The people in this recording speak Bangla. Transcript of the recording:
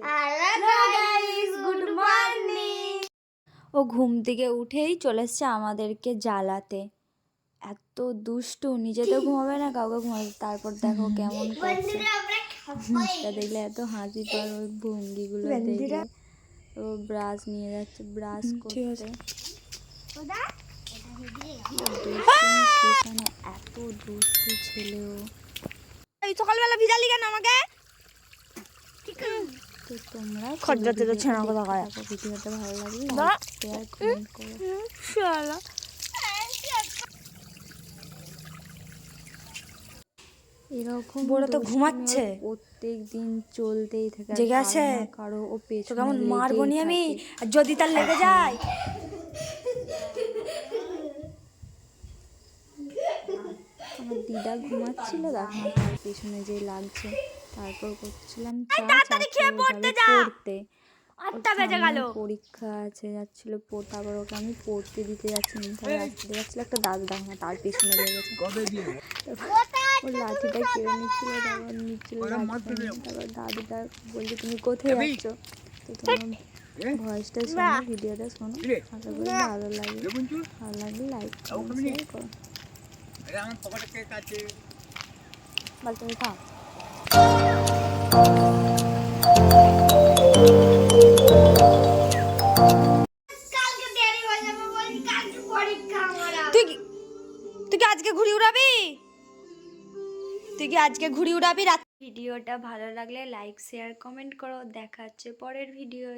Hello guys, good morning. ও ঘুম থেকে উঠেই চলে এসছে আমাদেরকে জ্বালাতে। এত দুষ্টু, নিজে তো ঘুমাবে না, কাউকে ঘুমাবে। তারপর দেখো কেমন করছে, মুখটা দেখলে এত হাসি পার, ওই ভঙ্গিগুলো দেখলে। ও ব্রাশ নিয়ে যাচ্ছে, ব্রাশ করতে। এত দুষ্টু ছেলে ও। সকালবেলা ভিজালি কেন আমাকে? তো তোমরা খরচাতে তো ছেনা কথা কয়। ভিডিওটা ভালো লাগলে লাইক শেয়ার কমেন্ট করো। শালা এরকম বড় তো ঘুমাচ্ছে, প্রত্যেক দিন চলতেই থাকে। জেগে আছে কারো ও পেছনে কেমন মারবো নি আমি, থাকে। আর যদি তার লেগে যায়। আমার দিদা ঘুমাচ্ছিল, দেখো তার পেছনে যে লাগছে। তারপর করছিলাম চা, তাড়াতাড়ি খেয়ে পড়তে যা। পড়তে 8টা বেজে গেল, পরীক্ষা আছে, যাচ্ছিল পড়তে। আবার ওকে আমি পড়তে দিতে যাচ্ছিলাম, তার রাস্তা দিয়ে যাচ্ছিল একটা দাদু, দেখো না তার পেছনে লেগেছে। ওর লাঠিটা কেড়ে নিচ্ছিল, তারপর নিচ্ছিল লাঠিটা। তারপর দাদুটা বলছে তুমি কোথায় যাচ্ছ? তো তোমার ভয়েসটা শোনো, ভিডিওটা শোনো, আশা করি ভালো লাগবে। ভালো লাগলে লাইক শেয়ার করো। বল তুমি থাক। তুই কি আজকে ঘুড়ি উড়াবি? ভিডিওটা ভালো লাগলে লাইক শেয়ার কমেন্ট করো। দেখা হচ্ছে পরের ভিডিওয়।